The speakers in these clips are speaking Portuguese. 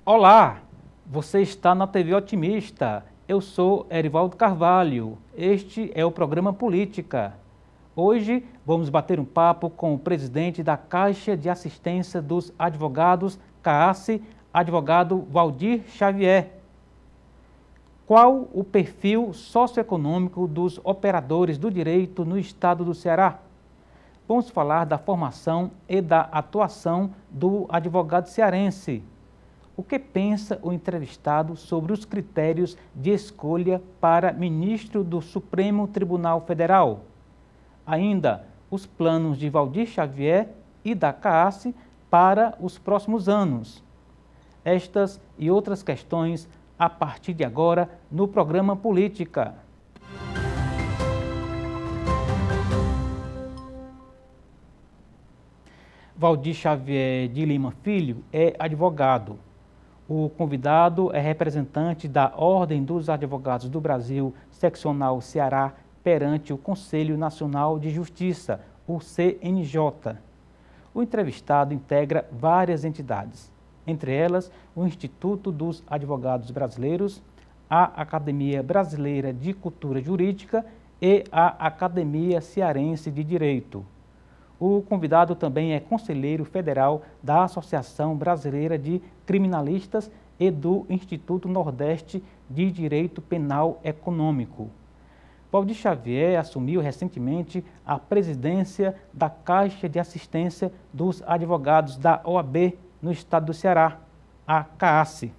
Olá, você está na TV Otimista. Eu sou Erivaldo Carvalho. Este é o programa Política. Hoje vamos bater um papo com o presidente da Caixa de Assistência dos Advogados, CAASE, advogado Valdir Xavier. Qual o perfil socioeconômico dos operadores do direito no estado do Ceará? Vamos falar da formação e da atuação do advogado cearense. O que pensa o entrevistado sobre os critérios de escolha para ministro do Supremo Tribunal Federal? Ainda, os planos de Valdir Xavier e da CAASE para os próximos anos. Estas e outras questões a partir de agora no programa Política. Valdir Xavier de Lima Filho é advogado. O convidado é representante da Ordem dos Advogados do Brasil, seccional Ceará, perante o Conselho Nacional de Justiça, o CNJ. O entrevistado integra várias entidades, entre elas o Instituto dos Advogados Brasileiros, a Academia Brasileira de Cultura Jurídica e a Academia Cearense de Direito. O convidado também é conselheiro federal da Associação Brasileira de Criminalistas e do Instituto Nordeste de Direito Penal Econômico. Valdir Xavier assumiu recentemente a presidência da Caixa de Assistência dos Advogados da OAB no estado do Ceará, a CAASE.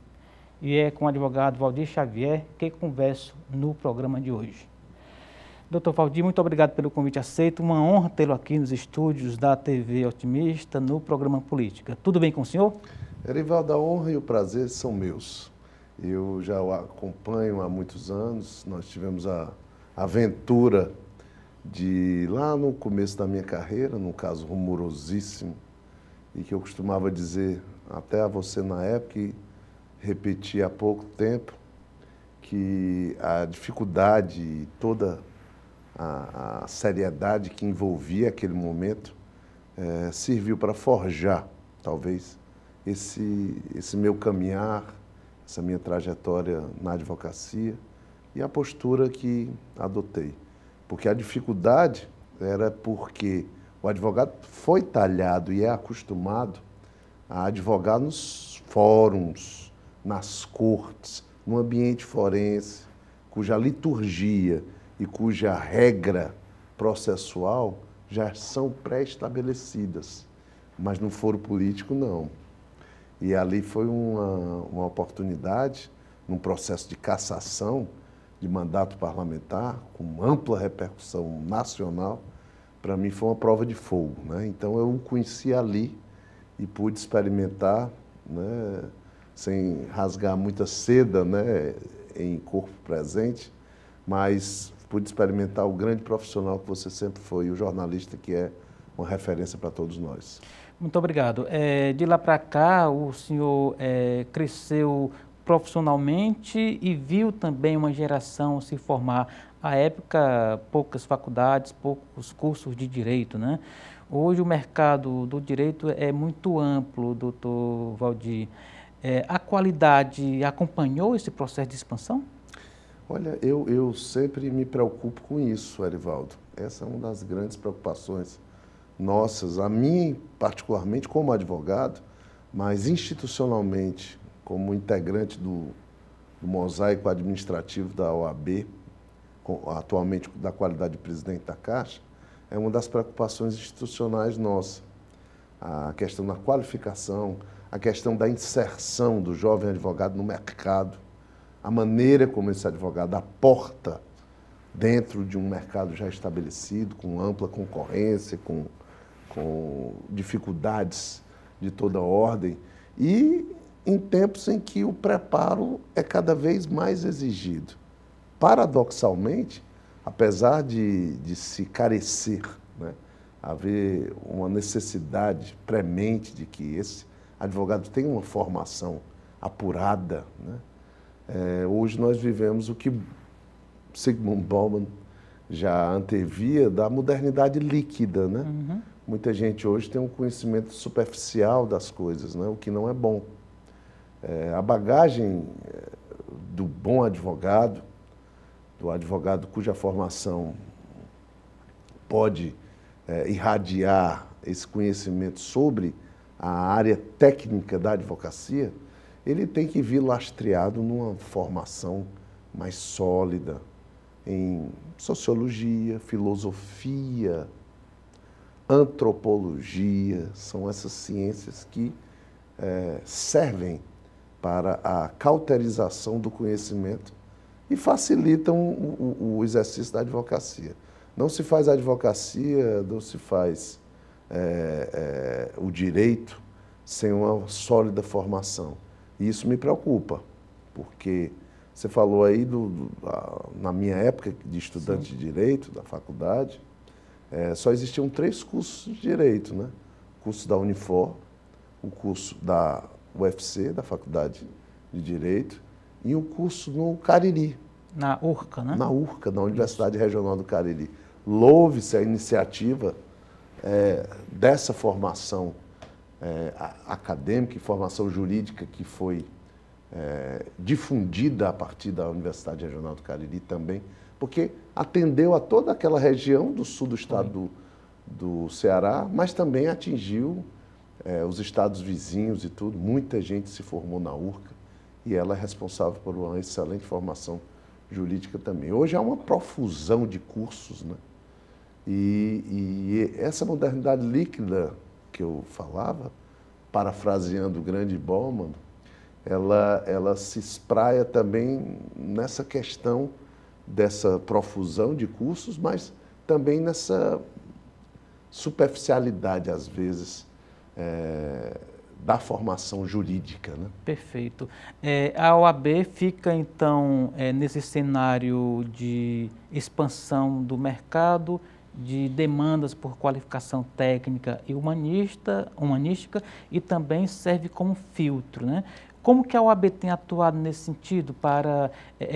E é com o advogado Valdir Xavier que converso no programa de hoje. Doutor Valdir, muito obrigado pelo convite aceito. Uma honra tê-lo aqui nos estúdios da TV Otimista, no programa Política. Tudo bem com o senhor? Erivaldo, a honra e o prazer são meus. Eu já o acompanho há muitos anos. Nós tivemos a aventura de, lá no começo da minha carreira, num caso rumorosíssimo, e que eu costumava dizer até a você na época, e repeti há pouco tempo, que a dificuldade e toda a seriedade que envolvia aquele momento serviu para forjar, talvez, esse meu caminhar, essa minha trajetória na advocacia e a postura que adotei. Porque a dificuldade era porque o advogado foi talhado e é acostumado a advogar nos fóruns, nas cortes, no ambiente forense, cuja liturgia e cuja regra processual já são pré-estabelecidas, mas no foro político não. E ali foi uma oportunidade, num processo de cassação de mandato parlamentar, com ampla repercussão nacional, para mim foi uma prova de fogo, né? Então eu o conheci ali e pude experimentar, né, sem rasgar muita seda, né, em corpo presente, mas pude experimentar o grande profissional que você sempre foi, o jornalista que é uma referência para todos nós. Muito obrigado. De lá para cá, o senhor cresceu profissionalmente e viu também uma geração se formar. À época, poucas faculdades, poucos cursos de direito, né? Hoje o mercado do direito é muito amplo, doutor Valdir. A qualidade acompanhou esse processo de expansão? Olha, eu sempre me preocupo com isso, Erivaldo. Essa é uma das grandes preocupações nossas, a mim particularmente como advogado, mas institucionalmente como integrante do mosaico administrativo da OAB, atualmente da qualidade de presidente da Caixa, é uma das preocupações institucionais nossas. A questão da qualificação, a questão da inserção do jovem advogado no mercado, a maneira como esse advogado aporta dentro de um mercado já estabelecido, com ampla concorrência, com dificuldades de toda ordem, e em tempos em que o preparo é cada vez mais exigido. Paradoxalmente, apesar de se carecer, né, haver uma necessidade premente de que esse advogado tenha uma formação apurada, né, hoje nós vivemos o que Zygmunt Bauman já antevia da modernidade líquida, né? Uhum. Muita gente hoje tem um conhecimento superficial das coisas, né? O que não é bom. A bagagem do bom advogado, do advogado cuja formação pode irradiar esse conhecimento sobre a área técnica da advocacia, ele tem que vir lastreado numa formação mais sólida em sociologia, filosofia, antropologia. São essas ciências que servem para a cauterização do conhecimento e facilitam o exercício da advocacia. Não se faz advocacia, não se faz o direito sem uma sólida formação. E isso me preocupa, porque você falou aí, na minha época de estudante de direito, da faculdade, só existiam 3 cursos de direito, né? O curso da Unifor, o curso da UFC, da Faculdade de Direito, e um curso no Cariri. Na URCA, né? Na URCA, na Universidade Regional do Cariri. Louve-se a iniciativa dessa formação acadêmica e formação jurídica que foi difundida a partir da Universidade Regional do Cariri também, porque atendeu a toda aquela região do sul do estado do Ceará, mas também atingiu os estados vizinhos e tudo. Muita gente se formou na URCA e ela é responsável por uma excelente formação jurídica também. Hoje há uma profusão de cursos, né? E essa modernidade líquida que eu falava, parafraseando o grande Bauman, ela se espraia também nessa questão dessa profusão de cursos, mas também nessa superficialidade, às vezes, da formação jurídica, né? Perfeito. A OAB fica, então, nesse cenário de expansão do mercado, de demandas por qualificação técnica e humanística, e também serve como filtro, né? Como que a OAB tem atuado nesse sentido para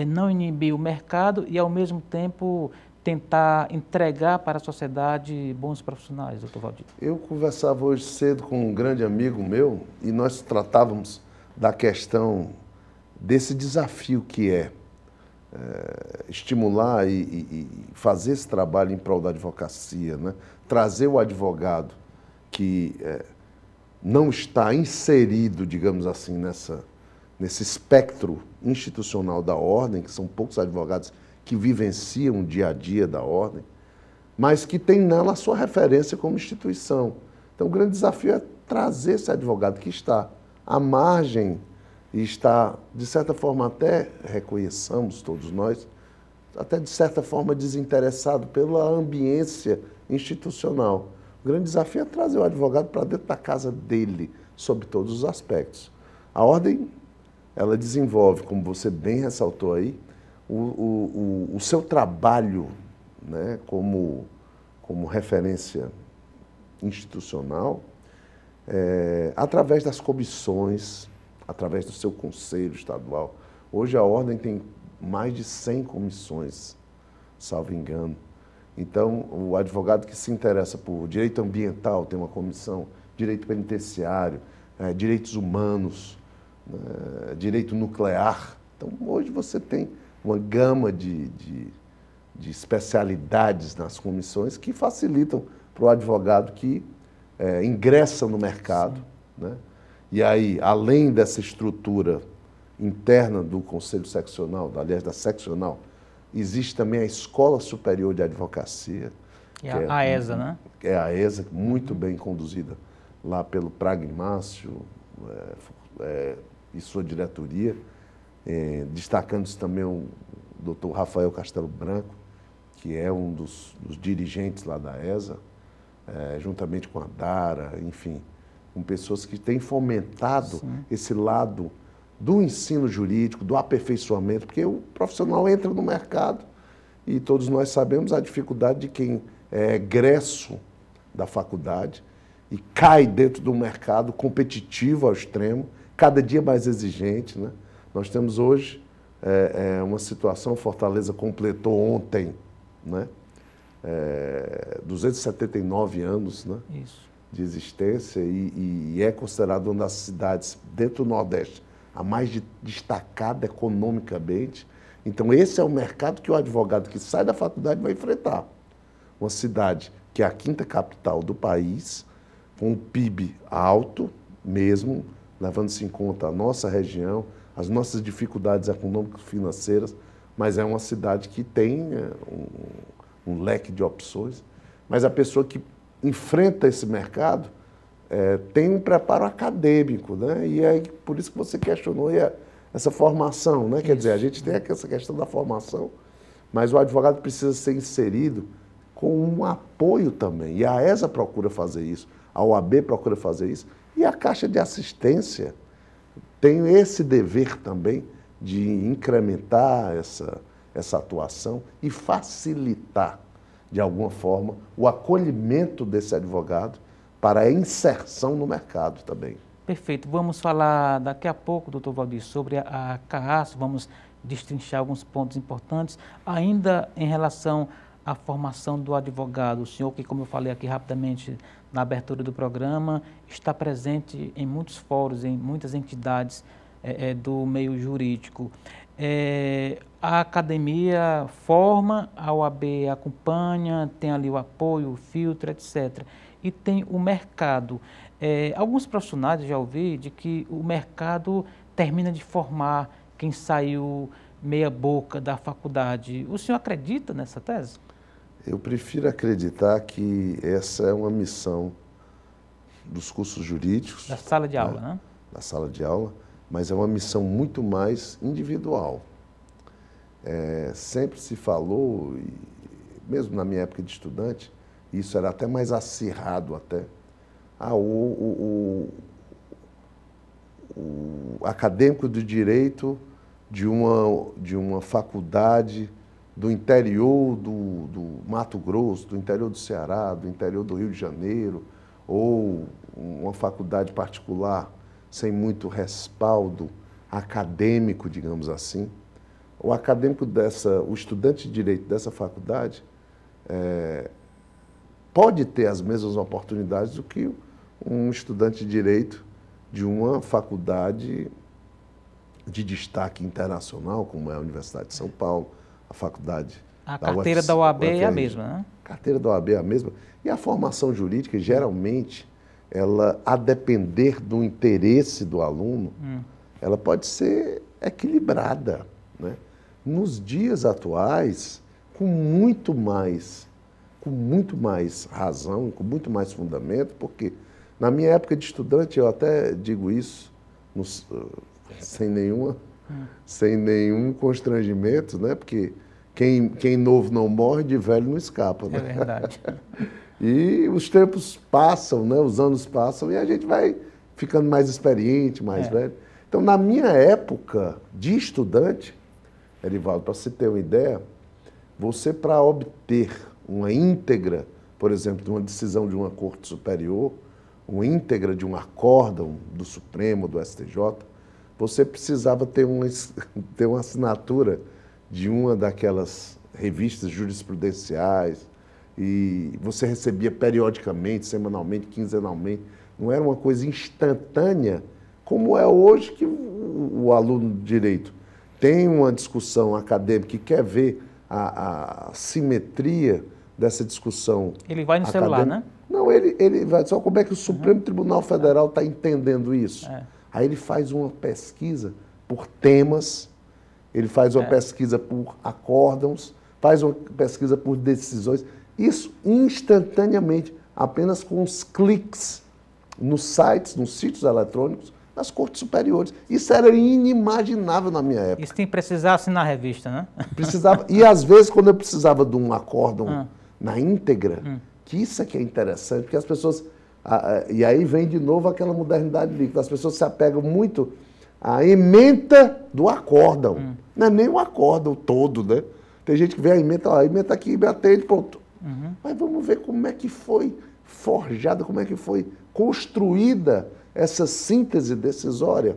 não inibir o mercado e, ao mesmo tempo, tentar entregar para a sociedade bons profissionais, doutor Valdir? Eu conversava hoje cedo com um grande amigo meu e nós tratávamos da questão desse desafio que é estimular e fazer esse trabalho em prol da advocacia, né? Trazer o advogado que não está inserido, digamos assim, nesse espectro institucional da ordem, que são poucos advogados que vivenciam o dia a dia da ordem, mas que tem nela a sua referência como instituição. Então, o grande desafio é trazer esse advogado que está à margem e está, de certa forma, até reconheçamos todos nós, até de certa forma desinteressado pela ambiência institucional. O grande desafio é trazer o advogado para dentro da casa dele, sob todos os aspectos. A ordem, ela desenvolve, como você bem ressaltou aí, o seu trabalho, né, como referência institucional, através das comissões, através do seu conselho estadual. Hoje a ordem tem mais de 100 comissões, salvo engano. Então, o advogado que se interessa por direito ambiental tem uma comissão, direito penitenciário, direitos humanos, direito nuclear. Então, hoje você tem uma gama de especialidades nas comissões que facilitam para o advogado que ingressa no mercado, né? E aí, além dessa estrutura interna do Conselho Seccional, aliás, da seccional, existe também a Escola Superior de Advocacia. Que é a ESA, né? É a ESA, muito bem conduzida lá pelo Pragmácio e sua diretoria, destacando-se também o doutor Rafael Castelo Branco, que é um dos dirigentes lá da ESA, juntamente com a Dara, enfim, com pessoas que têm fomentado esse lado do ensino jurídico, do aperfeiçoamento, porque o profissional entra no mercado e todos nós sabemos a dificuldade de quem é egresso da faculdade e cai dentro do mercado competitivo ao extremo, cada dia mais exigente, né? Nós temos hoje uma situação, Fortaleza completou ontem, né? 279 anos, né? Isso. De existência e é considerado uma das cidades dentro do Nordeste a mais destacada economicamente. Então, esse é o mercado que o advogado que sai da faculdade vai enfrentar. Uma cidade que é a quinta capital do país, com um PIB alto mesmo, levando-se em conta a nossa região, as nossas dificuldades econômicas e financeiras, mas é uma cidade que tem um leque de opções. Mas a pessoa que enfrenta esse mercado tem um preparo acadêmico, né? E é por isso que você questionou essa formação, né? Quer dizer, a gente tem essa questão da formação, mas o advogado precisa ser inserido com um apoio também. E a ESA procura fazer isso, a OAB procura fazer isso, e a Caixa de Assistência tem esse dever também de incrementar essa atuação e facilitar, de alguma forma, o acolhimento desse advogado para a inserção no mercado também. Perfeito. Vamos falar daqui a pouco, doutor Valdir, sobre a CAASO, vamos destrinchar alguns pontos importantes. Ainda em relação à formação do advogado, o senhor, que como eu falei aqui rapidamente na abertura do programa, está presente em muitos fóruns, em muitas entidades do meio jurídico. A academia forma, a OAB acompanha, tem ali o apoio, o filtro, etc. E tem o mercado. Alguns profissionais, já ouvi, de que o mercado termina de formar quem saiu meia boca da faculdade. O senhor acredita nessa tese? Eu prefiro acreditar que essa é uma missão dos cursos jurídicos. Da sala de aula, né? Da sala de aula, mas é uma missão muito mais individual. Sempre se falou, e mesmo na minha época de estudante, isso era até mais acirrado até. O acadêmico do direito de uma faculdade do interior do Mato Grosso, do interior do Ceará, do interior do Rio de Janeiro, ou uma faculdade particular sem muito respaldo acadêmico, digamos assim. O acadêmico o estudante de direito dessa faculdade pode ter as mesmas oportunidades do que um estudante de direito de uma faculdade de destaque internacional, como é a Universidade de São Paulo, a faculdade da carteira da OAB é a mesma, né? A carteira da OAB é a mesma. E a formação jurídica, geralmente, ela, a depender do interesse do aluno, ela pode ser equilibrada, né? Nos dias atuais, com muito mais razão, com muito mais fundamento, porque na minha época de estudante, eu até digo isso, sem nenhum constrangimento, né? Porque quem novo não morre, de velho não escapa, né? É verdade. E os tempos passam, né? Os anos passam e a gente vai ficando mais experiente, mais velho. Então, na minha época de estudante, Erivaldo, para você ter uma ideia, você, para obter uma íntegra, por exemplo, de uma decisão de uma Corte Superior, uma íntegra de um acórdão do Supremo, do STJ, você precisava ter uma assinatura de uma daquelas revistas jurisprudenciais, e você recebia periodicamente, semanalmente, quinzenalmente. Não era uma coisa instantânea, como é hoje, que o aluno de direito tem uma discussão acadêmica e quer ver a simetria dessa discussão. Ele vai no celular, né? Não, ele vai só como é que o Supremo Tribunal Federal está entendendo isso. Aí ele faz uma pesquisa por temas, ele faz uma pesquisa por acórdãos, faz uma pesquisa por decisões. Isso instantaneamente, apenas com os cliques nos sites, nos sítios eletrônicos das Cortes Superiores. Isso era inimaginável na minha época. Isso tem que precisar assinar a revista, né? Precisava, e às vezes, quando eu precisava de um acórdão na íntegra, que isso é que é interessante, porque as pessoas... e aí vem de novo aquela modernidade líquida. As pessoas se apegam muito à ementa do acórdão. Não é nem o acórdão todo, né? Tem gente que vê a ementa aqui, me atende, ponto. Mas vamos ver como é que foi forjada, como é que foi construída essa síntese decisória.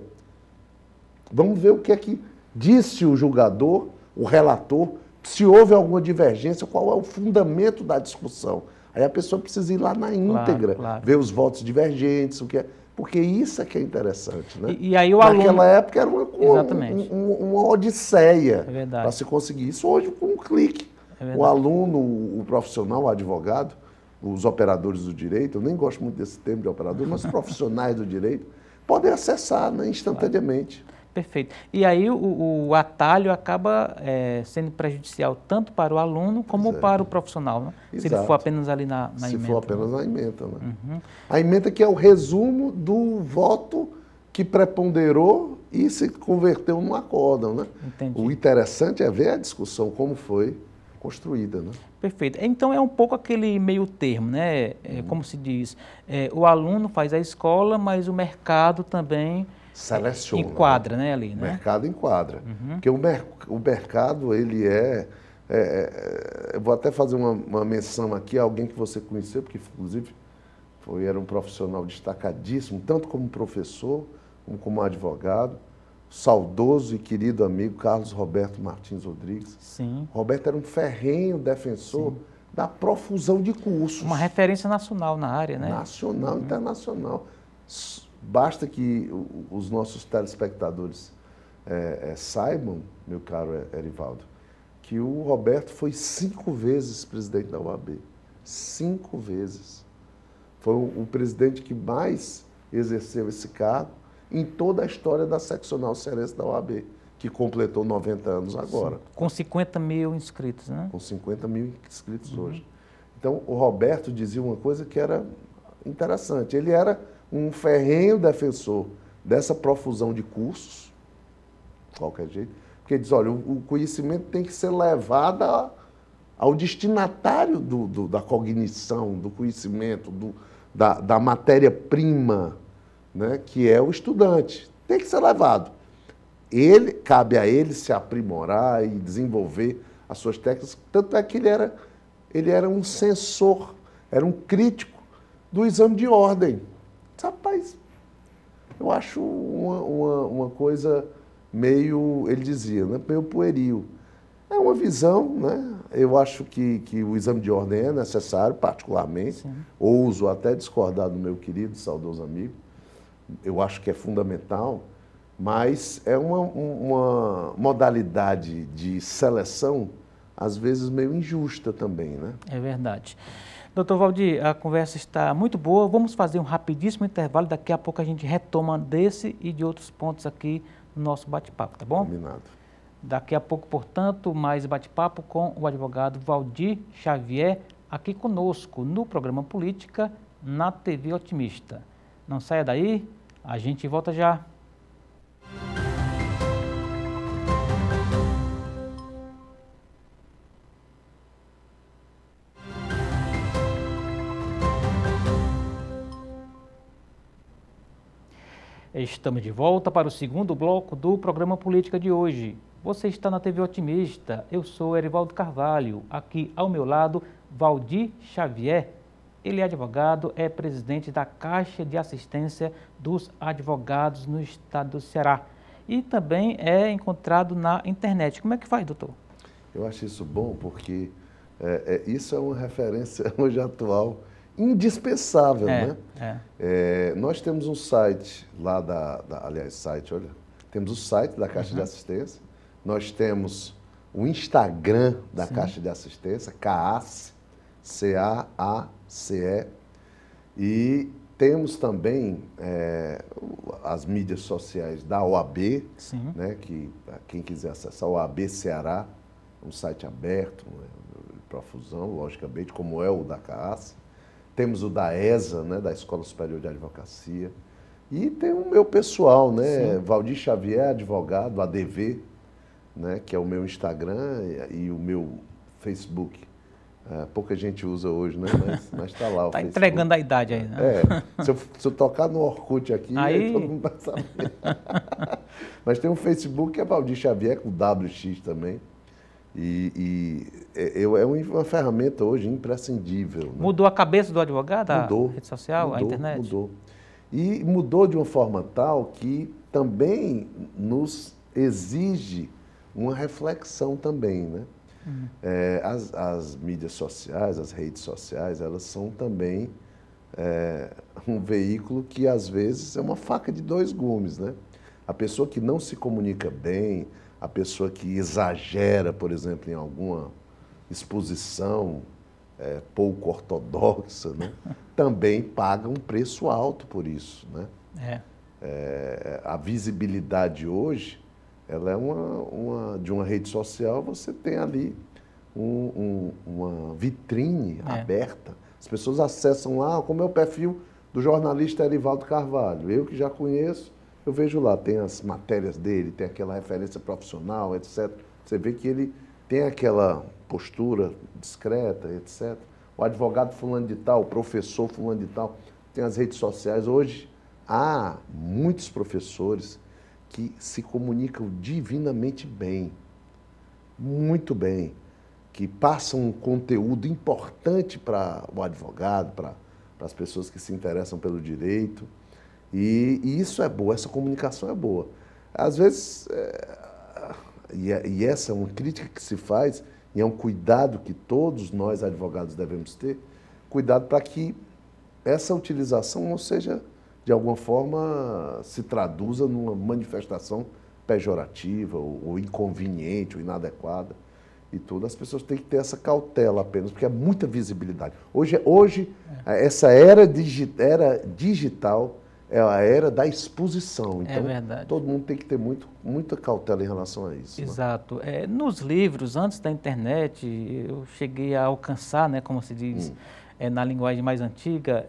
Vamos ver o que é que disse o julgador, o relator, se houve alguma divergência, qual é o fundamento da discussão. Aí a pessoa precisa ir lá na íntegra, ver os votos divergentes, o que é. Porque isso é que é interessante, né? E aí o Naquela aluno... época era Exatamente. uma odisseia É verdade. para se conseguir isso. Hoje, com um clique, É o verdade. aluno, o profissional, o advogado, os operadores do direito, eu nem gosto muito desse termo de operador, mas os profissionais do direito podem acessar, né, instantaneamente. Perfeito. E aí o atalho acaba sendo prejudicial tanto para o aluno como para o profissional, né? Se ele for Exato. apenas ali na Se ementa. for apenas na ementa, né? Uhum. A ementa que é o resumo do voto que preponderou e se converteu num acórdão, né? Entendi. O interessante é ver a discussão, como foi construída, né? Perfeito. Então é um pouco aquele meio termo, né? Como se diz, o aluno faz a escola, mas o mercado também Seleciona. enquadra, né, ali, O né? mercado enquadra. Porque o mercado, ele eu vou até fazer uma menção aqui a alguém que você conheceu, porque inclusive era um profissional destacadíssimo, tanto como professor, como advogado, saudoso e querido amigo Carlos Roberto Martins Rodrigues. Sim. Roberto era um ferrenho defensor da profusão de cursos. Uma referência nacional na área, né? Nacional, internacional. Basta que os nossos telespectadores saibam, meu caro Erivaldo, que o Roberto foi 5 vezes presidente da OAB. 5 vezes. Foi o presidente que mais exerceu esse cargo em toda a história da seccional cearense da OAB, que completou 90 anos agora. Sim. Com 50 mil inscritos, né? Com 50 mil inscritos hoje. Então, o Roberto dizia uma coisa que era interessante. Ele era um ferrenho defensor dessa profusão de cursos, de qualquer jeito, porque ele diz, olha, o conhecimento tem que ser levado ao destinatário da cognição, do conhecimento, da matéria-prima, né, que é o estudante. Tem que ser levado. Cabe a ele se aprimorar e desenvolver as suas técnicas. Tanto é que ele era um censor, era um crítico do exame de ordem. Rapaz, eu acho uma coisa meio, ele dizia, né, meio pueril. É uma visão, né? Eu acho que o exame de ordem é necessário, particularmente. Sim. Ouso até discordar do meu querido, saudoso amigo. Eu acho que é fundamental, mas é uma modalidade de seleção, às vezes, meio injusta também, né? É verdade. Doutor Valdir, a conversa está muito boa. Vamos fazer um rapidíssimo intervalo. Daqui a pouco a gente retoma desse e de outros pontos aqui no nosso bate-papo, tá bom? Combinado. Daqui a pouco, portanto, mais bate-papo com o advogado Valdir Xavier, aqui conosco no programa Política, na TV Otimista. Não saia daí, a gente volta já. Estamos de volta para o segundo bloco do programa Política de hoje. Você está na TV Otimista, eu sou Erivaldo Carvalho, aqui ao meu lado, Valdir Xavier. Ele é advogado, é presidente da Caixa de Assistência dos Advogados no estado do Ceará e também é encontrado na internet. Como é que faz, doutor? Eu acho isso bom porque isso é uma referência hoje atual indispensável, né? Nós temos um site lá temos o site da Caixa de Assistência, nós temos o Instagram da Caixa de Assistência, CAACE, C-A-A-C-E, e temos também as mídias sociais da OAB, né, que quem quiser acessar, o OAB Ceará, um site aberto, profusão, logicamente, como é o da CAACE. Temos o da ESA, né, da Escola Superior de Advocacia. E tem o meu pessoal, né, Valdir Xavier, advogado, ADV, né, que é o meu Instagram e o meu Facebook. Pouca gente usa hoje, né, mas está lá o Facebook. Está entregando a idade aí, né? Se eu tocar no Orkut aqui, aí todo mundo vai saber. Mas tem um Facebook que é Valdir Xavier, com WX também. É uma ferramenta hoje imprescindível. Né? Mudou a cabeça do advogado, mudou, a rede social, a internet? Mudou. E mudou de uma forma tal que também nos exige uma reflexão também, né? As mídias sociais, as redes sociais, elas são também um veículo que, às vezes, é uma faca de dois gumes, né? A pessoa que não se comunica bem, a pessoa que exagera, por exemplo, em alguma exposição pouco ortodoxa, né? Também paga um preço alto por isso, né? A visibilidade hoje, ela é de uma rede social, você tem ali uma vitrine aberta. As pessoas acessam lá, como é o perfil do jornalista Erivaldo Carvalho. Eu que já conheço, eu vejo lá, tem as matérias dele, tem aquela referência profissional, etc. Você vê que ele tem aquela postura discreta, etc. O advogado fulano de tal, o professor fulano de tal, tem as redes sociais. Hoje, há muitos professores que se comunicam divinamente bem, muito bem, que passam um conteúdo importante para o advogado, para as pessoas que se interessam pelo direito. E isso é boa, essa comunicação é boa. Às vezes, e essa é uma crítica que se faz, e é um cuidado que todos nós advogados devemos ter, cuidado para que essa utilização não seja, de alguma forma, se traduza numa manifestação pejorativa ou inconveniente ou inadequada e tudo. As pessoas têm que ter essa cautela apenas, porque é muita visibilidade. Hoje essa era digital é a era da exposição. Então, todo mundo tem que ter muita cautela em relação a isso. Exato. Né? Nos livros, antes da internet, eu cheguei a alcançar, né, como se diz na linguagem mais antiga,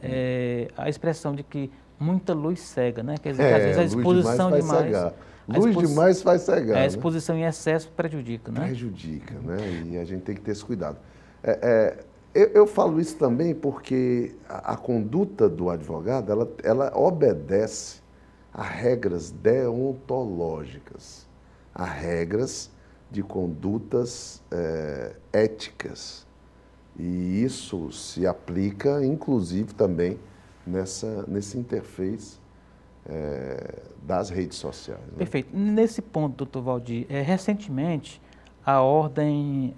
a expressão de que muita luz cega, né? Quer dizer, que às vezes a exposição demais... Luz demais faz cegar. A exposição em excesso prejudica, né? Prejudica, né? E a gente tem que ter esse cuidado. Eu falo isso também porque a conduta do advogado, ela obedece a regras deontológicas, a regras de condutas éticas. E isso se aplica, inclusive, também nesse interface das redes sociais. Né? Perfeito. Nesse ponto, doutor Valdir, recentemente a ordem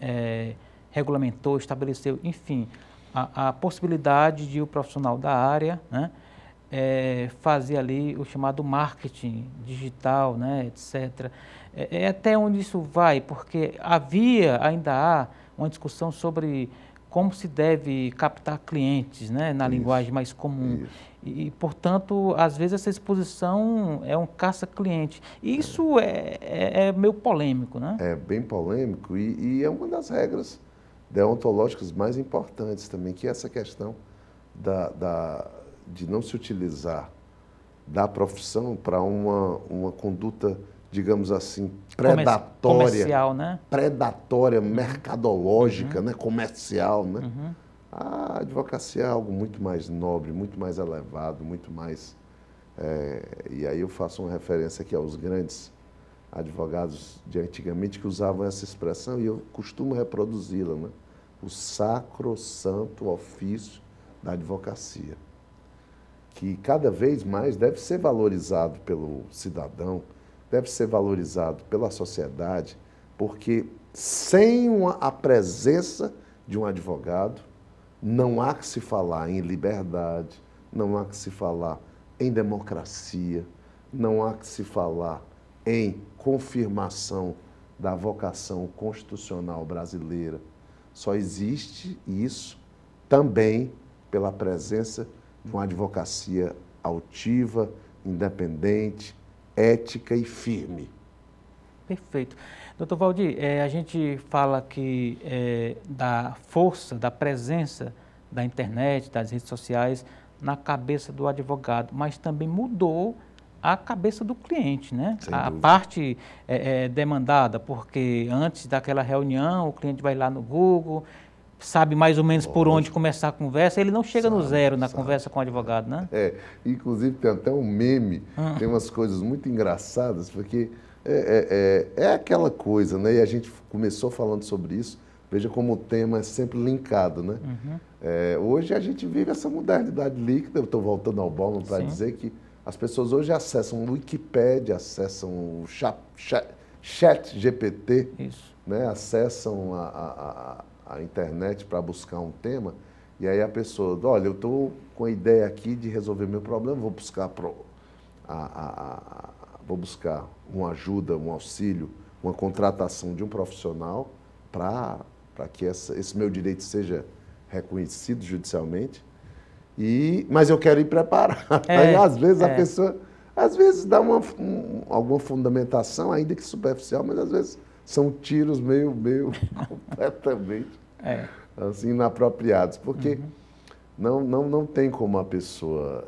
regulamentou, estabeleceu, enfim, a possibilidade de o profissional da área, né, fazer ali o chamado marketing digital, né, etc. Até onde isso vai? Porque ainda há uma discussão sobre como se deve captar clientes, né, na linguagem mais comum. E, portanto, às vezes essa exposição é um caça-cliente. Isso é meio polêmico, né? É bem polêmico e é uma das regras deontológicas mais importantes também, que é essa questão de não se utilizar da profissão para uma conduta, digamos assim, predatória. Comercial, né? Predatória, mercadológica, né? Comercial, né? A advocacia é algo muito mais nobre, muito mais elevado, muito mais... e aí eu faço uma referência aqui aos grandes advogados de antigamente que usavam essa expressão e eu costumo reproduzi-la, né? O sacrossanto ofício da advocacia, que cada vez mais deve ser valorizado pelo cidadão, deve ser valorizado pela sociedade, porque sem a presença de um advogado, não há que se falar em liberdade, não há que se falar em democracia, não há que se falar em confirmação da vocação constitucional brasileira. Só existe isso também pela presença de uma advocacia altiva, independente, ética e firme. Perfeito. Doutor Valdir, a gente fala que da força, da presença da internet, das redes sociais na cabeça do advogado, mas também mudou a cabeça do cliente, né? A parte demandada, porque antes daquela reunião, o cliente vai lá no Google, sabe mais ou menos por onde começar a conversa, ele não chega no zero na conversa com o advogado, né? Inclusive tem até um meme, tem umas coisas muito engraçadas, porque é aquela coisa, né? E a gente começou falando sobre isso, veja como o tema é sempre linkado, né? Hoje a gente vive essa modernidade líquida, eu estou voltando ao Bauman para dizer que as pessoas hoje acessam o Wikipédia, acessam o Chat GPT, né? Acessam a internet para buscar um tema E aí a pessoa, olha, eu estou com a ideia aqui de resolver meu problema, vou buscar, vou buscar uma ajuda, um auxílio, uma contratação de um profissional para que esse meu direito seja reconhecido judicialmente. Mas eu quero ir preparado. Aí, às vezes, a pessoa, às vezes, dá alguma fundamentação, ainda que superficial, mas às vezes são tiros meio completamente assim, inapropriados. Porque não tem como a pessoa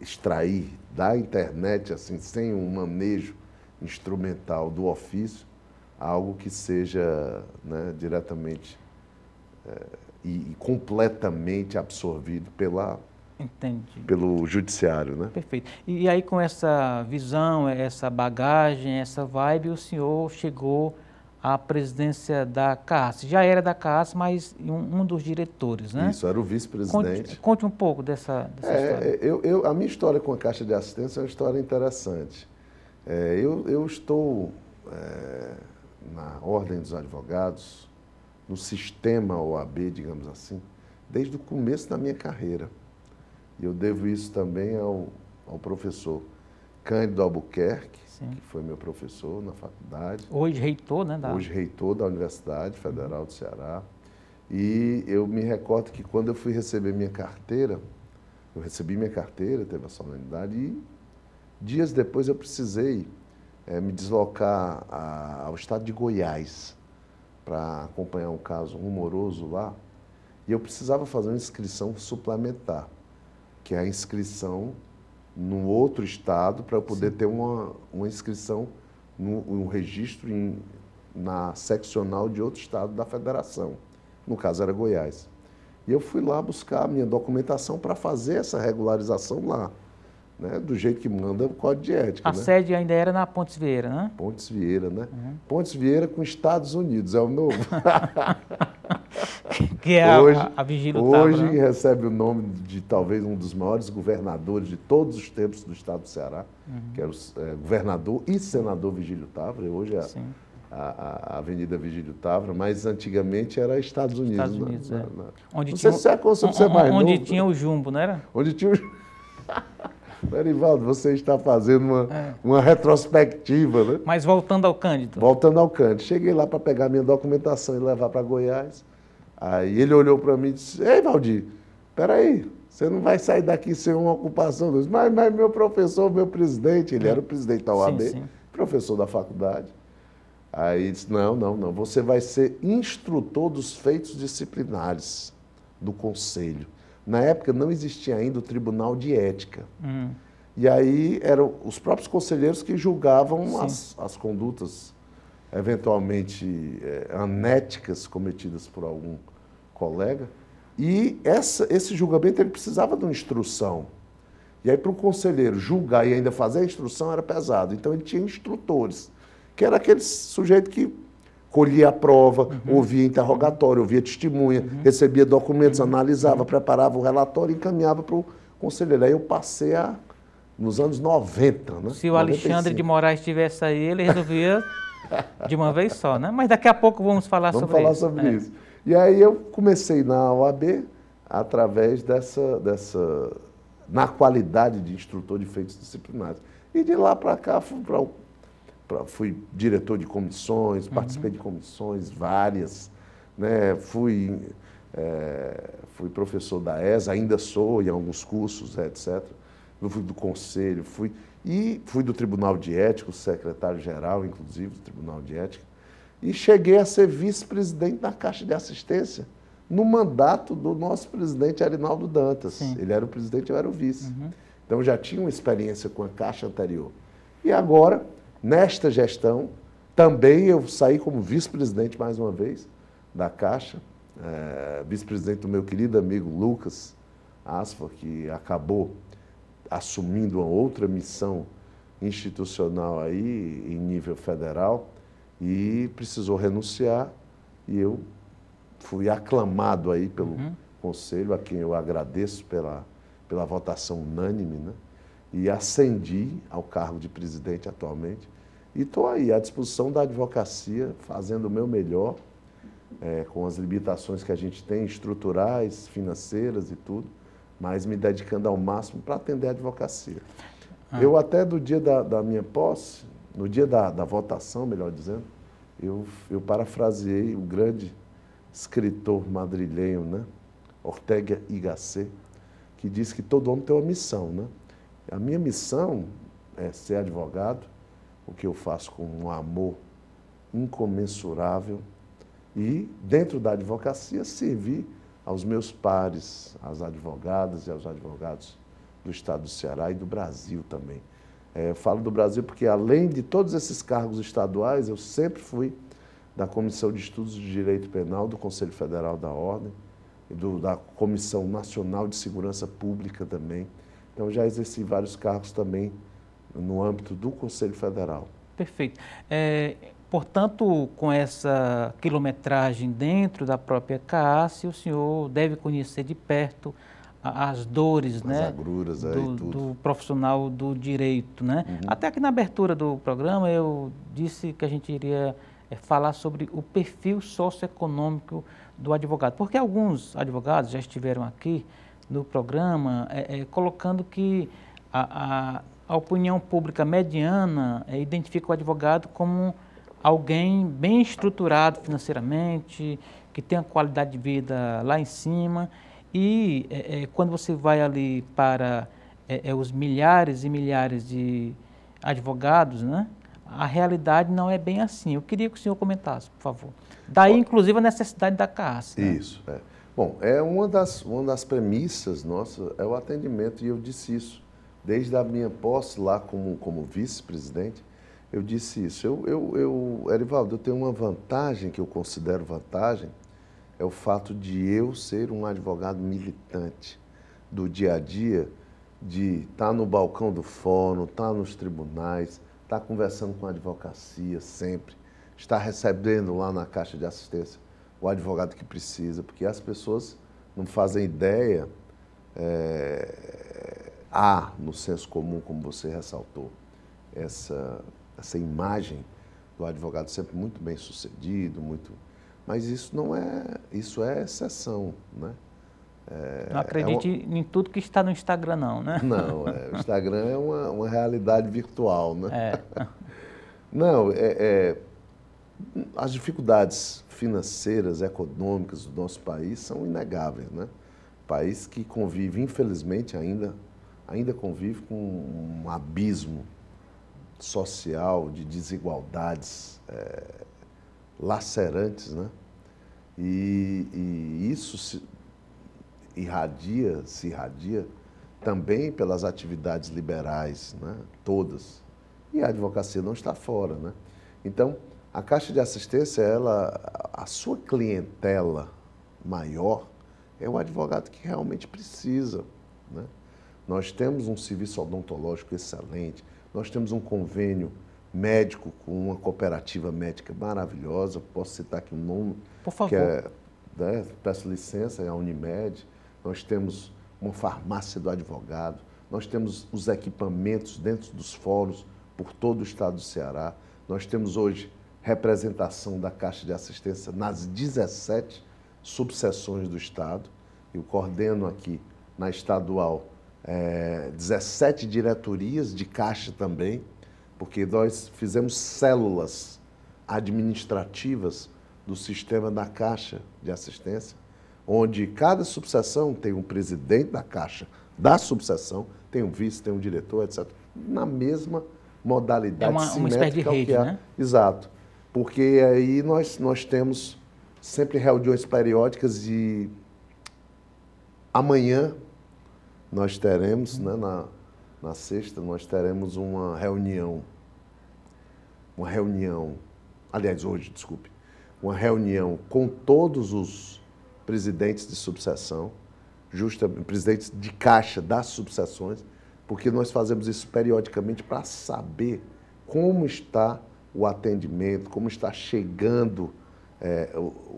extrair da internet, assim, sem um manejo instrumental do ofício, algo que seja, né, diretamente e completamente absorvido pelo judiciário, né? Perfeito. E aí, com essa visão, essa bagagem, essa vibe, o senhor chegou à presidência da CAAS. Já era da CAAS, mas um dos diretores, né? Isso, era o vice-presidente. Conte um pouco dessa história. A minha história com a Caixa de Assistência é uma história interessante. Eu estou na Ordem dos Advogados, no sistema OAB, digamos assim, desde o começo da minha carreira. E eu devo isso também ao professor Cândido Albuquerque, que foi meu professor na faculdade. Hoje reitor, né? Hoje reitor da Universidade Federal do Ceará. E eu me recordo que quando eu fui receber minha carteira, eu recebi minha carteira, teve a solenidade, e dias depois eu precisei me deslocar ao estado de Goiás para acompanhar um caso rumoroso lá. E eu precisava fazer uma inscrição suplementar, que é a inscrição num outro estado, para eu poder ter uma inscrição no registro na seccional de outro estado da federação. No caso era Goiás. E eu fui lá buscar a minha documentação para fazer essa regularização lá, né? Do jeito que manda o Código de Ética. A sede ainda era na Pontes Vieira, né? Pontes Vieira, né? Pontes Vieira com Estados Unidos, é o novo. Que é a Vigílio Távora. Hoje recebe o nome de talvez um dos maiores governadores de todos os tempos do estado do Ceará, que era o governador e senador Vigílio Távora. Hoje é a Avenida Vigílio Távora, mas antigamente era Estados Unidos. Estados Unidos, Onde tinha o Jumbo, não era? Onde tinha o Jumbo. Erivaldo, você está fazendo uma retrospectiva, né? Mas voltando ao Cândido. Voltando ao Cândido. Cheguei lá para pegar minha documentação e levar para Goiás. Aí ele olhou para mim e disse, ei, Valdir, peraí, você não vai sair daqui sem uma ocupação. Mas meu professor, meu presidente, ele era o presidente da OAB, professor da faculdade. Aí ele disse, não, você vai ser instrutor dos feitos disciplinares do Conselho. Na época não existia ainda o Tribunal de Ética. E aí eram os próprios conselheiros que julgavam as condutas eventualmente anéticas cometidas por algum colega. E esse julgamento ele precisava de uma instrução. E aí para o conselheiro julgar e ainda fazer a instrução era pesado. Então ele tinha instrutores, que era aquele sujeito que colhia a prova, ouvia interrogatório, ouvia testemunha, recebia documentos, analisava, preparava o relatório e encaminhava para o conselheiro. Aí eu passei nos anos 90, né? Se o Alexandre de Moraes estivesse aí, ele resolvia de uma vez só, né? Mas daqui a pouco vamos falar sobre isso. Vamos falar sobre isso. E aí eu comecei na OAB através na qualidade de instrutor de feitos disciplinares. E de lá para cá fui diretor de comissões, participei de comissões várias, né? Fui professor da ESA, ainda sou em alguns cursos, etc. Eu fui do conselho, fui do Tribunal de Ética, secretário-geral, inclusive, do Tribunal de Ética, e cheguei a ser vice-presidente da Caixa de Assistência, no mandato do nosso presidente Arinaldo Dantas. Ele era o presidente, eu era o vice. Então, eu já tinha uma experiência com a Caixa anterior. E agora, nesta gestão, também eu saí como vice-presidente, mais uma vez, da Caixa, vice-presidente do meu querido amigo Lucas Asfa, que acabou assumindo uma outra missão institucional aí, em nível federal, e precisou renunciar, e eu fui aclamado aí pelo Conselho, a quem eu agradeço pela votação unânime, né? E ascendi ao cargo de presidente atualmente. E estou aí à disposição da advocacia, fazendo o meu melhor com as limitações que a gente tem, estruturais, financeiras e tudo, mas me dedicando ao máximo para atender a advocacia. Eu até do dia da minha posse, no dia da votação, melhor dizendo, eu parafraseei o grande escritor madrilhenho, né? Ortega y Gasset, que diz que todo homem tem uma missão, né? A minha missão é ser advogado, o que eu faço com um amor incomensurável e, dentro da advocacia, servir aos meus pares, às advogadas e aos advogados do Estado do Ceará e do Brasil também. Eu falo do Brasil porque, além de todos esses cargos estaduais, eu sempre fui da Comissão de Estudos de Direito Penal do Conselho Federal da Ordem e da Comissão Nacional de Segurança Pública também. Então, já exerci vários cargos também no âmbito do Conselho Federal. Perfeito. Portanto, com essa quilometragem dentro da própria CAASSE, o senhor deve conhecer de perto as dores, né, agruras, do profissional do direito, né? Até aqui na abertura do programa eu disse que a gente iria falar sobre o perfil socioeconômico do advogado, porque alguns advogados já estiveram aqui no programa colocando que a opinião pública mediana identifica o advogado como alguém bem estruturado financeiramente, que tem a qualidade de vida lá em cima. E quando você vai ali para os milhares e milhares de advogados, né, a realidade não é bem assim. Eu queria que o senhor comentasse, por favor. Daí, inclusive, a necessidade da CAASSE. Né? Isso. Bom, uma das premissas nossas é o atendimento, e eu disse isso. Desde a minha posse lá como vice-presidente, eu disse isso. Erivaldo, eu tenho uma vantagem, que eu considero vantagem, é o fato de eu ser um advogado militante do dia a dia, de estar no balcão do fórum, estar nos tribunais, estar conversando com a advocacia sempre, estar recebendo lá na caixa de assistência o advogado que precisa, porque as pessoas não fazem ideia, no senso comum, como você ressaltou, essa imagem do advogado sempre muito bem sucedido, mas isso não isso é exceção, né? Não acredite em tudo que está no Instagram, não, né? Não, o Instagram é uma realidade virtual, né? Não, as dificuldades financeiras, econômicas do nosso país são inegáveis, né? País que convive, infelizmente, ainda convive com um abismo social de desigualdades lacerantes, né? E isso se irradia também pelas atividades liberais, né? Todas. E a advocacia não está fora, né? Então, a Caixa de Assistência, a sua clientela maior é o advogado que realmente precisa, né? Nós temos um serviço odontológico excelente, nós temos um convênio médico com uma cooperativa médica maravilhosa, posso citar aqui um nome, por favor, que peço licença, é a Unimed. Nós temos uma farmácia do advogado, nós temos os equipamentos dentro dos fóruns por todo o estado do Ceará, nós temos hoje representação da Caixa de Assistência nas 17 subseções do estado. Eu coordeno aqui na estadual 17 diretorias de Caixa também, porque nós fizemos células administrativas do sistema da Caixa de Assistência, onde cada subseção tem um presidente da Caixa, da subseção, tem um vice, tem um diretor, etc. Na mesma modalidade uma espécie de rede, né? Exato. Porque aí nós temos sempre reuniões periódicas e amanhã nós teremos, né, na sexta, nós teremos uma reunião, aliás, hoje, desculpe, uma reunião com todos os presidentes de subseção, presidentes de caixa das subseções, porque nós fazemos isso periodicamente para saber como está o atendimento, como está chegando,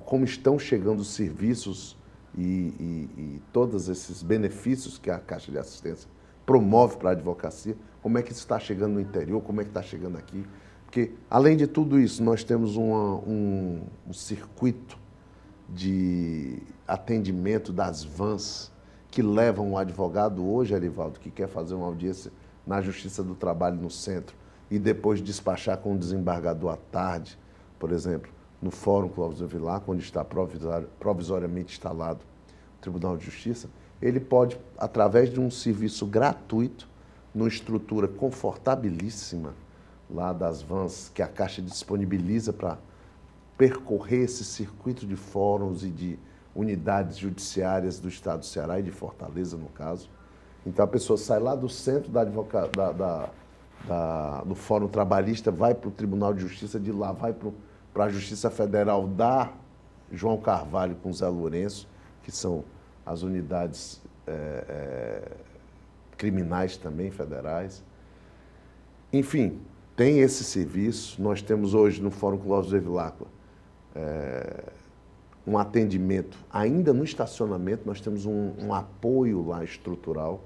como estão chegando os serviços e todos esses benefícios que a Caixa de Assistência promove para a advocacia, como é que isso está chegando no interior, como é que está chegando aqui. Porque, além de tudo isso, nós temos um circuito de atendimento das vans que levam um advogado hoje, Arivaldo, que quer fazer uma audiência na Justiça do Trabalho no centro e depois despachar com o desembargador à tarde, por exemplo, no Fórum Clóvis Vilar, onde está provisoriamente instalado o Tribunal de Justiça, ele pode, através de um serviço gratuito, numa estrutura confortabilíssima, lá das vans que a Caixa disponibiliza para percorrer esse circuito de fóruns e de unidades judiciárias do Estado do Ceará e de Fortaleza, no caso. Então, a pessoa sai lá do centro do Fórum Trabalhista, vai para o Tribunal de Justiça, de lá vai para a Justiça Federal da João Carvalho com Zé Lourenço, que são as unidades criminais também, federais. Enfim, tem esse serviço. Nós temos hoje no Fórum Clóvis Bevilacqua um atendimento, ainda no estacionamento, nós temos um apoio lá estrutural,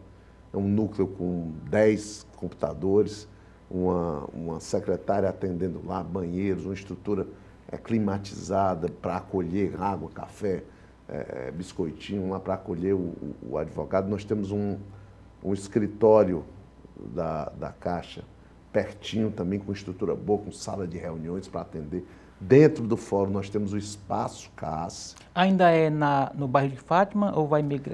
é um núcleo com 10 computadores, uma secretária atendendo lá, banheiros, uma estrutura climatizada para acolher água, café, biscoitinho lá para acolher o advogado. Nós temos um escritório da Caixa pertinho também, com estrutura boa, com sala de reuniões para atender. Dentro do fórum nós temos o Espaço CAS. Ainda é no bairro de Fátima ou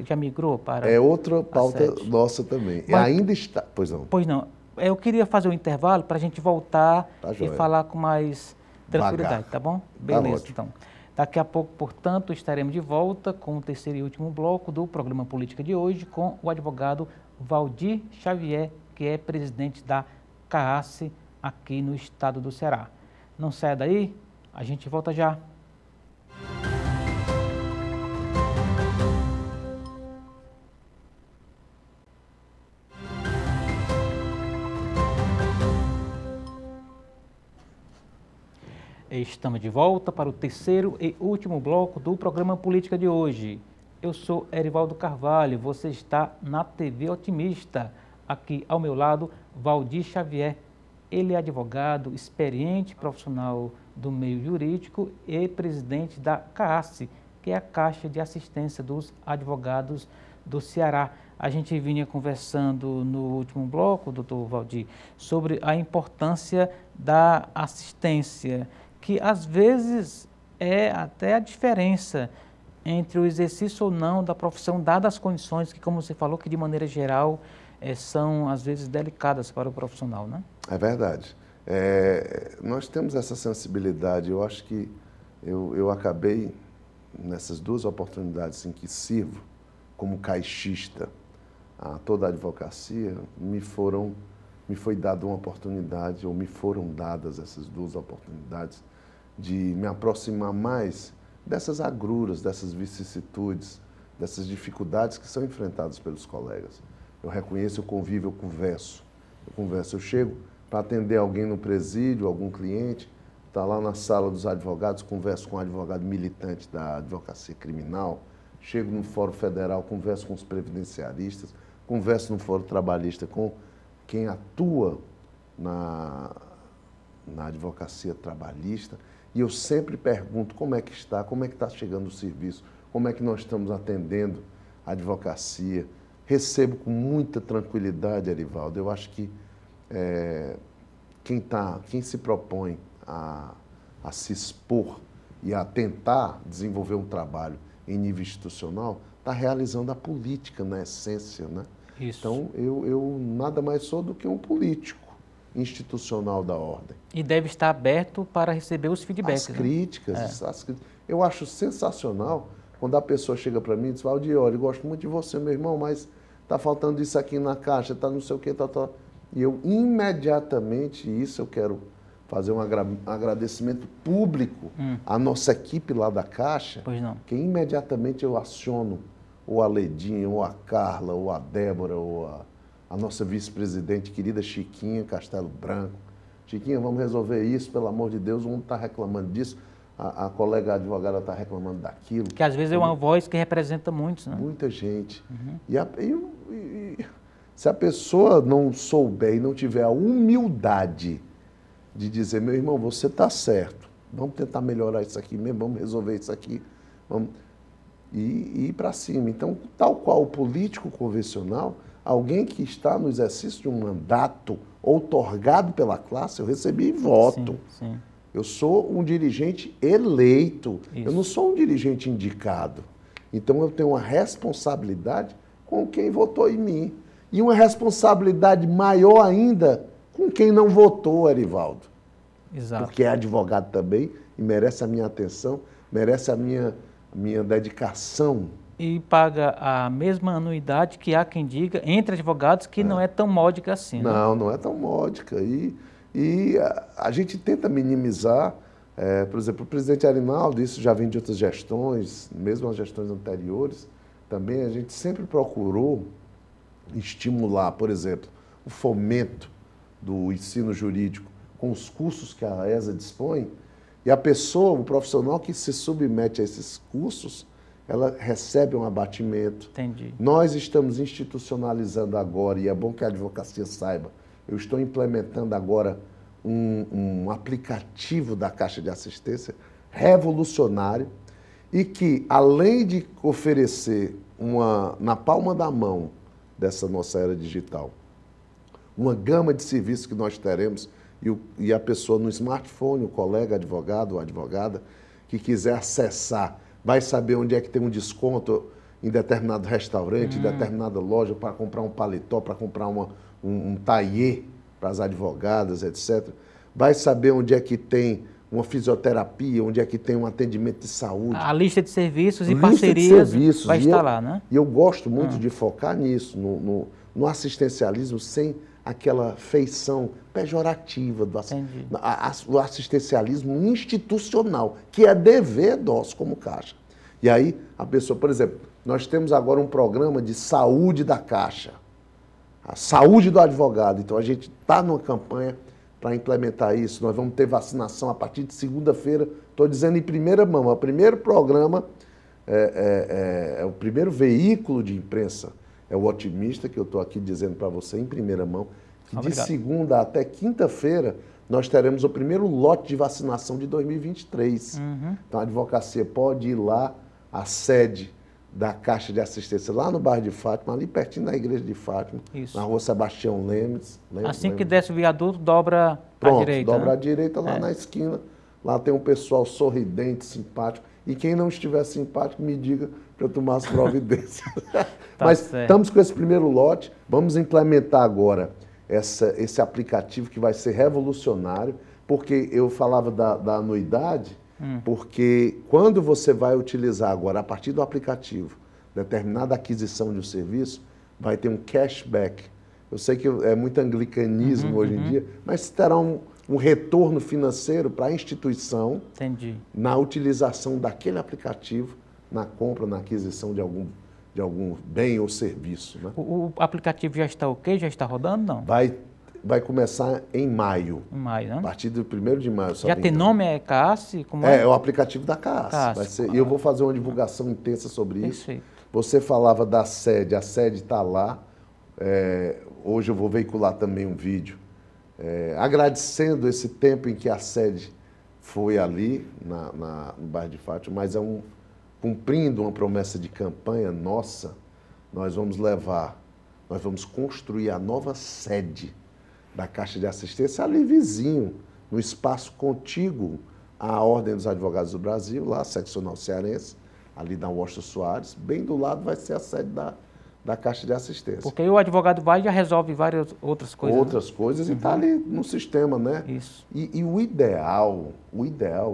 já migrou para... É outra pauta nossa também. Mas, ainda está... Pois não. Pois não. Eu queria fazer um intervalo para a gente voltar e joia. falar com mais tranquilidade, tá bom? Beleza, tá então. Daqui a pouco, portanto, estaremos de volta com o terceiro e último bloco do programa Política de hoje com o advogado Valdir Xavier, que é presidente da CAASSE aqui no estado do Ceará. Não saia daí, a gente volta já. Estamos de volta para o terceiro e último bloco do programa Política de hoje. Eu sou Erivaldo Carvalho, você está na TV Otimista. Aqui ao meu lado, Valdir Xavier. Ele é advogado, experiente profissional do meio jurídico e presidente da CAASSE, que é a Caixa de Assistência dos Advogados do Ceará. A gente vinha conversando no último bloco, doutor Valdir, sobre a importância da assistência, que às vezes é até a diferença entre o exercício ou não da profissão, dadas as condições que, como você falou, que de maneira geral são às vezes delicadas para o profissional, né? É verdade. Nós temos essa sensibilidade. Eu acho que eu acabei, nessas duas oportunidades em que sirvo como caixista a toda a advocacia, me foi dada uma oportunidade, ou me foram dadas essas duas oportunidades, de me aproximar mais dessas agruras, dessas vicissitudes, dessas dificuldades que são enfrentadas pelos colegas. Eu reconheço, eu convivo, eu converso, eu chego para atender alguém no presídio, algum cliente, está lá na sala dos advogados, converso com um advogado militante da advocacia criminal, chego no Fórum Federal, converso com os previdenciaristas, converso no Fórum Trabalhista com quem atua na advocacia trabalhista, e eu sempre pergunto como é que está chegando o serviço, como é que nós estamos atendendo a advocacia. Recebo com muita tranquilidade, Erivaldo. Eu acho que quem se propõe a se expor e a tentar desenvolver um trabalho em nível institucional, está realizando a política na essência, né? Isso. Então, eu nada mais sou do que um político institucional da ordem. E deve estar aberto para receber os feedbacks. As críticas, as críticas. Eu acho sensacional quando a pessoa chega para mim e diz, Valdir, olha, eu gosto muito de você, meu irmão, mas está faltando isso aqui na caixa, está não sei o que, tá. E eu imediatamente, isso eu quero fazer um agradecimento público à nossa equipe lá da Caixa, que imediatamente eu aciono ou a Ledinha, ou a Carla, ou a Débora, ou a nossa vice-presidente querida Chiquinha Castelo Branco. Chiquinha, vamos resolver isso, pelo amor de Deus, um está reclamando disso, a colega advogada está reclamando daquilo. Que às vezes é uma voz que representa muitos, né? Muita gente. E se a pessoa não souber e não tiver a humildade de dizer, meu irmão, você está certo, vamos tentar melhorar isso aqui mesmo, vamos resolver isso aqui, vamos ir para cima. Então, tal qual o político convencional, alguém que está no exercício de um mandato outorgado pela classe, eu recebi voto. Sim, sim. Eu sou um dirigente eleito, Isso. eu não sou um dirigente indicado. Então eu tenho uma responsabilidade com quem votou em mim. E uma responsabilidade maior ainda com quem não votou, Erivaldo. Exato. Porque é advogado também e merece a minha atenção, merece a minha dedicação. E paga a mesma anuidade que há quem diga, entre advogados, que não é tão módica assim. Não, não é tão módica. E a gente tenta minimizar, por exemplo, o presidente Arinaldo, isso já vem de outras gestões, mesmo as gestões anteriores, também a gente sempre procurou estimular, por exemplo, o fomento do ensino jurídico com os cursos que a ESA dispõe, e a pessoa, o profissional que se submete a esses cursos, ela recebe um abatimento. Entendi. Nós estamos institucionalizando agora, e é bom que a advocacia saiba, eu estou implementando agora um aplicativo da Caixa de Assistência revolucionário e que, além de oferecer na palma da mão dessa nossa era digital, uma gama de serviços que nós teremos e a pessoa no smartphone, o colega advogado ou advogada, que quiser acessar, vai saber onde é que tem um desconto em determinado restaurante, em determinada loja, para comprar um paletó, para comprar um taillé para as advogadas, etc. Vai saber onde é que tem uma fisioterapia, onde é que tem um atendimento de saúde. A lista de serviços e parcerias vai estar lá, né? E eu gosto muito de focar nisso, no assistencialismo sem aquela feição pejorativa o assistencialismo institucional, que é dever nosso como Caixa. E aí, a pessoa, por exemplo, nós temos agora um programa de saúde da Caixa, a saúde do advogado. Então, a gente está numa campanha para implementar isso. Nós vamos ter vacinação a partir de segunda-feira. Estou dizendo em primeira mão, é o primeiro programa, é o primeiro veículo de imprensa, é o Otimista, que eu estou aqui dizendo para você em primeira mão, que de segunda até quinta-feira nós teremos o primeiro lote de vacinação de 2023. Então a advocacia pode ir lá, à sede da Caixa de Assistência, lá no bairro de Fátima, ali pertinho da igreja de Fátima, na rua Sebastião Lemes. Assim que desce o viaduto, dobra à direita. Dobra à direita lá na esquina. Lá tem um pessoal sorridente, simpático. E quem não estiver simpático, me diga para eu tomar as providências. Mas estamos com esse primeiro lote, vamos implementar agora esse aplicativo que vai ser revolucionário, porque eu falava da anuidade, porque quando você vai utilizar agora, a partir do aplicativo, determinada aquisição de um serviço, vai ter um cashback. Eu sei que é muito anglicanismo hoje em dia, mas terá um retorno financeiro para a instituição na utilização daquele aplicativo, na compra, na aquisição de algum bem ou serviço. Né? O aplicativo já está ok? Já está rodando, não? Vai começar em maio. Em maio, né? A partir do 1º de maio. Já tem nome, é CAAS? É o aplicativo da CAAS. E eu vou fazer uma divulgação intensa sobre isso. Você falava da sede, a sede está lá. Hoje eu vou veicular também um vídeo agradecendo esse tempo em que a sede foi ali, no bairro de Fátima, mas cumprindo uma promessa de campanha nossa, nós vamos construir a nova sede da Caixa de Assistência ali vizinho, no espaço contíguo à Ordem dos Advogados do Brasil, lá, seccional cearense, ali na Washington Soares, bem do lado vai ser a sede da Caixa de Assistência. Porque aí o advogado vai e já resolve várias outras coisas. Outras coisas e está ali no sistema, né? Isso. E o ideal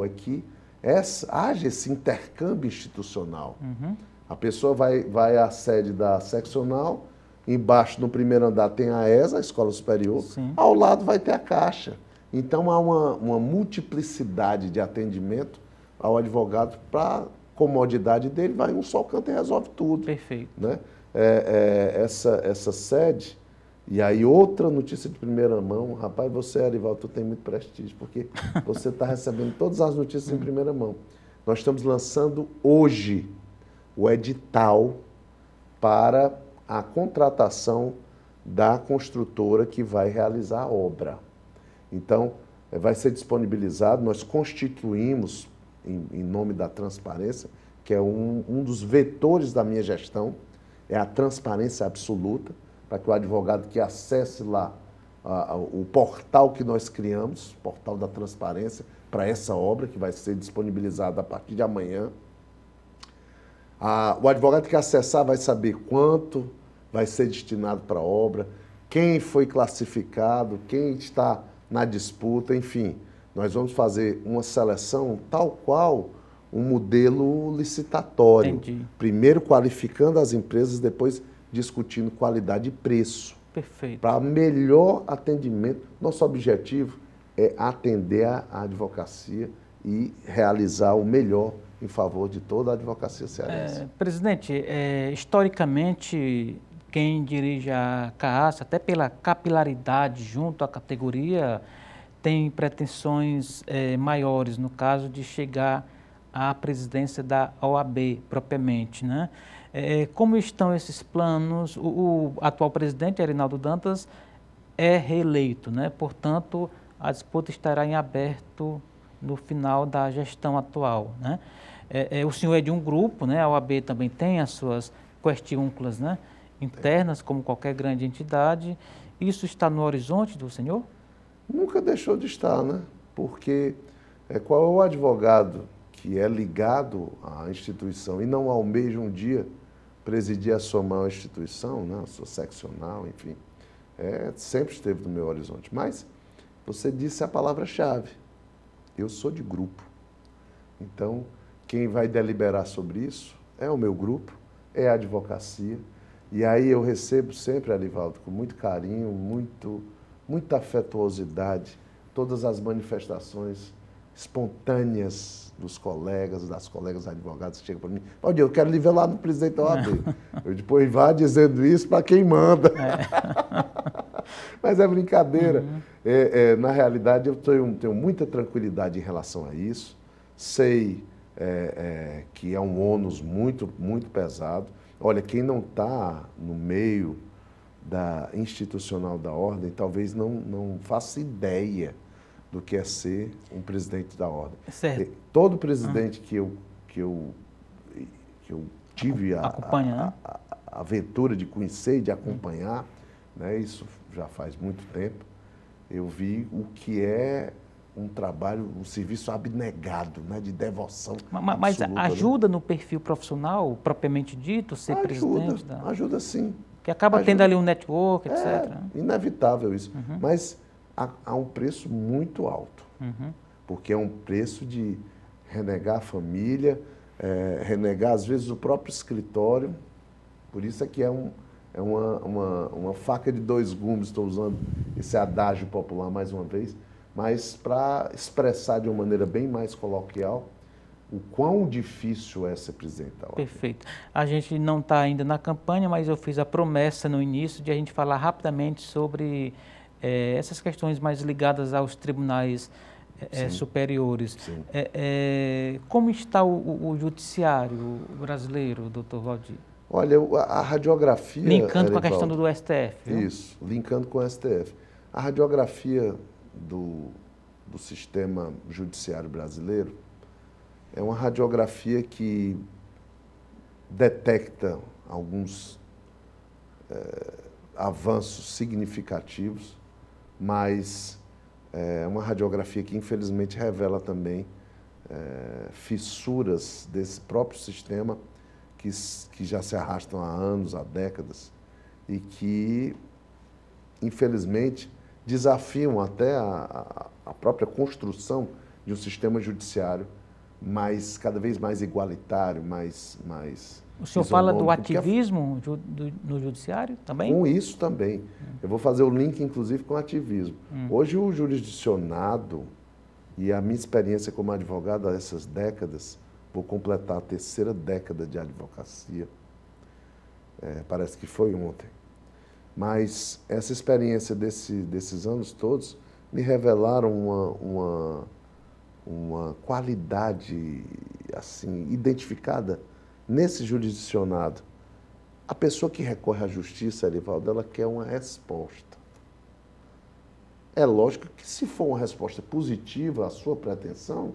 é que haja esse intercâmbio institucional. A pessoa vai à sede da seccional, embaixo, no primeiro andar, tem a ESA, a Escola Superior, ao lado vai ter a Caixa. Então, há uma multiplicidade de atendimento ao advogado para comodidade dele, vai em um só canto e resolve tudo. Perfeito. Né? Essa sede, e aí outra notícia de primeira mão, rapaz, você, Arivaldo, tu tem muito prestígio, porque você está recebendo todas as notícias em primeira mão. Nós estamos lançando hoje o edital para a contratação da construtora que vai realizar a obra. Então, vai ser disponibilizado, nós constituímos, em nome da transparência, que é um dos vetores da minha gestão, é a transparência absoluta, para que o advogado que acesse lá o portal que nós criamos, portal da transparência, para essa obra, que vai ser disponibilizada a partir de amanhã. O advogado que acessar vai saber quanto vai ser destinado para a obra, quem foi classificado, quem está na disputa, enfim. Nós vamos fazer uma seleção tal qual um modelo licitatório. Entendi. Primeiro qualificando as empresas, depois discutindo qualidade e preço. Perfeito. Para melhor atendimento. Nosso objetivo é atender a advocacia e realizar o melhor em favor de toda a advocacia cearense. Presidente, historicamente, quem dirige a CAASA, até pela capilaridade junto à categoria, tem pretensões maiores, no caso de chegar à presidência da OAB propriamente, né? Como estão esses planos? O atual presidente, Erinaldo Dantas, é reeleito, né? Portanto, a disputa estará em aberto no final da gestão atual, né? O senhor é de um grupo, né? A OAB também tem as suas questiúnculas, né? Internas, como qualquer grande entidade. Isso está no horizonte do senhor? Nunca deixou de estar, né? Porque qual é o advogado que é ligado à instituição e não almeja um dia presidir a sua maior instituição, né? A sua seccional, enfim, sempre esteve no meu horizonte. Mas você disse a palavra-chave. Eu sou de grupo. Então, quem vai deliberar sobre isso é o meu grupo, é a advocacia. E aí eu recebo sempre, Arivaldo, com muito carinho, muita afetuosidade, todas as manifestações espontâneas dos colegas, das colegas advogadas que chegam para mim. Eu quero lhe ver lá no presidente da OAB. Eu depois vá dizendo isso para quem manda. Mas é brincadeira. Na realidade, eu tenho muita tranquilidade em relação a isso. Sei que é um ônus muito, muito pesado. Olha, quem não está no meio da institucional da ordem, talvez não faça ideia do que é ser um presidente da ordem. Certo. Todo presidente que eu tive a aventura de conhecer e de acompanhar, né, isso já faz muito tempo, eu vi o que é um trabalho, um serviço abnegado, né, de devoção Mas absoluta, ajuda, né, no perfil profissional, propriamente dito, ser presidente da... Ajuda sim. Que acaba tendo ali um network, etc. É inevitável isso. Mas há um preço muito alto. Porque é um preço de renegar a família, renegar, às vezes, o próprio escritório. Por isso é que é uma faca de dois gumes, estou usando esse adágio popular mais uma vez, mas para expressar de uma maneira bem mais coloquial o quão difícil é ser presidente da OAB. Perfeito. A gente não está ainda na campanha, mas eu fiz a promessa no início de a gente falar rapidamente sobre essas questões mais ligadas aos tribunais superiores. Sim. Como está o judiciário brasileiro, doutor Valdir? Olha, a radiografia... Linkando com a questão do STF. Viu? Isso, linkando com o STF. A radiografia do sistema judiciário brasileiro é uma radiografia que detecta alguns avanços significativos, mas é uma radiografia que, infelizmente, revela também fissuras desse próprio sistema que já se arrastam há anos, há décadas, e que, infelizmente, desafiam até a própria construção de um sistema judiciário cada vez mais igualitário, mais o senhor fala do ativismo no judiciário também? Com isso também. Eu vou fazer o link, inclusive, com o ativismo. Hoje, o jurisdicionado, e a minha experiência como advogado há essas décadas, vou completar a 3ª década de advocacia, parece que foi ontem, mas essa experiência desses anos todos me revelaram uma qualidade assim identificada nesse jurisdicionado. A pessoa que recorre à justiça, Arivaldo, ela quer uma resposta. É lógico que, se for uma resposta positiva à sua pretensão,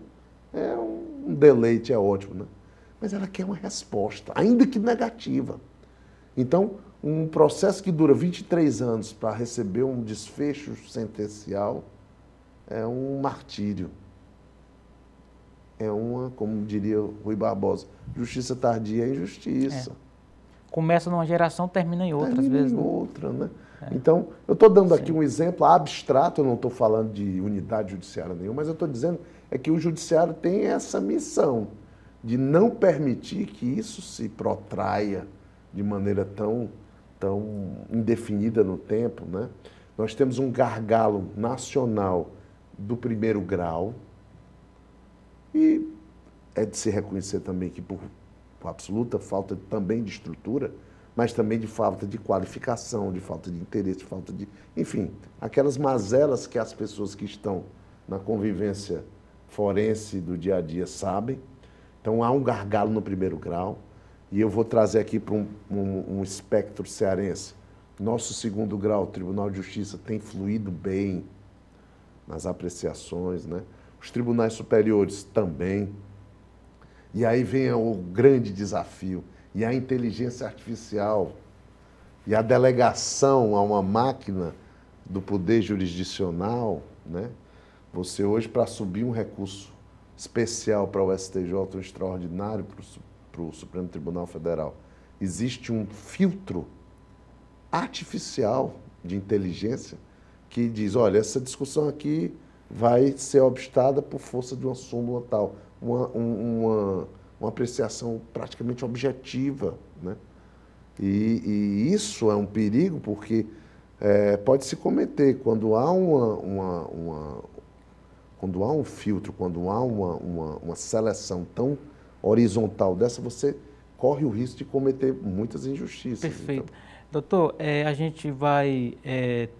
é um deleite, é ótimo, né? mas ela quer uma resposta, ainda que negativa. Então, um processo que dura 23 anos para receber um desfecho sentencial é um martírio. É uma, como diria Rui Barbosa, justiça tardia é injustiça. Começa numa geração, termina em outra, às vezes. Termina em outra, né? Então, eu estou dando aqui Sim. um exemplo abstrato, eu não estou falando de unidade judiciária nenhuma, mas eu estou dizendo é que o judiciário tem essa missão de não permitir que isso se protraia de maneira tão indefinida no tempo, né? Nós temos um gargalo nacional do primeiro grau e é de se reconhecer também que por absoluta falta também de estrutura, mas também de falta de qualificação, de falta de interesse, de falta de... Enfim, aquelas mazelas que as pessoas que estão na convivência forense do dia a dia sabem. Então, há um gargalo no primeiro grau, e eu vou trazer aqui para um espectro cearense. Nosso segundo grau, o Tribunal de Justiça, tem fluído bem nas apreciações, né? Os tribunais superiores também. E aí vem o grande desafio, e a inteligência artificial, e a delegação a uma máquina do poder jurisdicional, né? Você hoje, para subir um recurso especial para o STJ, um extraordinário para o Supremo Tribunal Federal, existe um filtro artificial de inteligência que diz, olha, essa discussão aqui vai ser obstada por força de uma súmula tal, uma apreciação praticamente objetiva, né? E isso é um perigo porque pode se cometer quando há quando há um filtro, quando há uma seleção tão horizontal dessa, você corre o risco de cometer muitas injustiças. Perfeito. Então. Doutor, a gente vai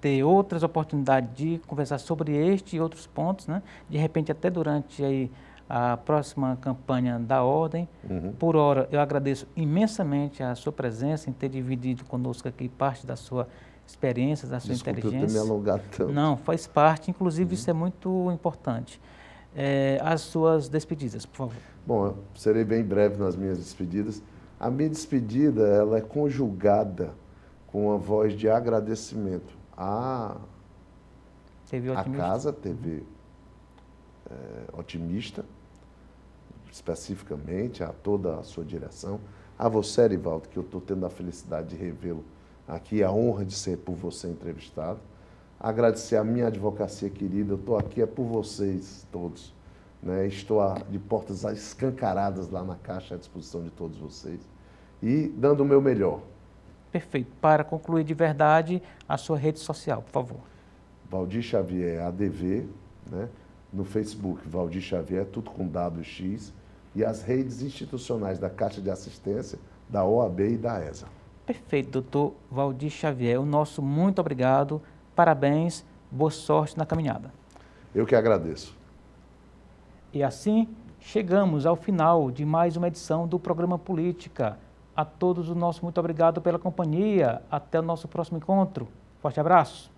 ter outras oportunidades de conversar sobre este e outros pontos, né? De repente, até durante aí a próxima campanha da Ordem. Uhum. Por hora, eu agradeço imensamente a sua presença, em ter dividido conosco aqui parte da sua experiência, da sua inteligência. Desculpe eu ter me alongado tanto. Não, faz parte, inclusive isso é muito importante. As suas despedidas, por favor. Bom, eu serei bem breve nas minhas despedidas. A minha despedida, ela é conjugada com uma voz de agradecimento à Casa TV Otimista, especificamente, a toda a sua direção, a você, Erivaldo, que eu estou tendo a felicidade de revê-lo aqui, a honra de ser por você entrevistado. Agradecer a minha advocacia querida, eu estou aqui por vocês todos, né? Estou de portas escancaradas lá na Caixa à disposição de todos vocês e dando o meu melhor. Perfeito. Para concluir de verdade, a sua rede social, por favor. Valdir Xavier ADV, né? No Facebook, Valdir Xavier, tudo com WX, e as redes institucionais da Caixa de Assistência, da OAB e da ESA. Perfeito, doutor Valdir Xavier. O nosso muito obrigado, parabéns, boa sorte na caminhada. Eu que agradeço. E assim, chegamos ao final de mais uma edição do programa Política. A todos o nosso muito obrigado pela companhia. Até o nosso próximo encontro. Forte abraço.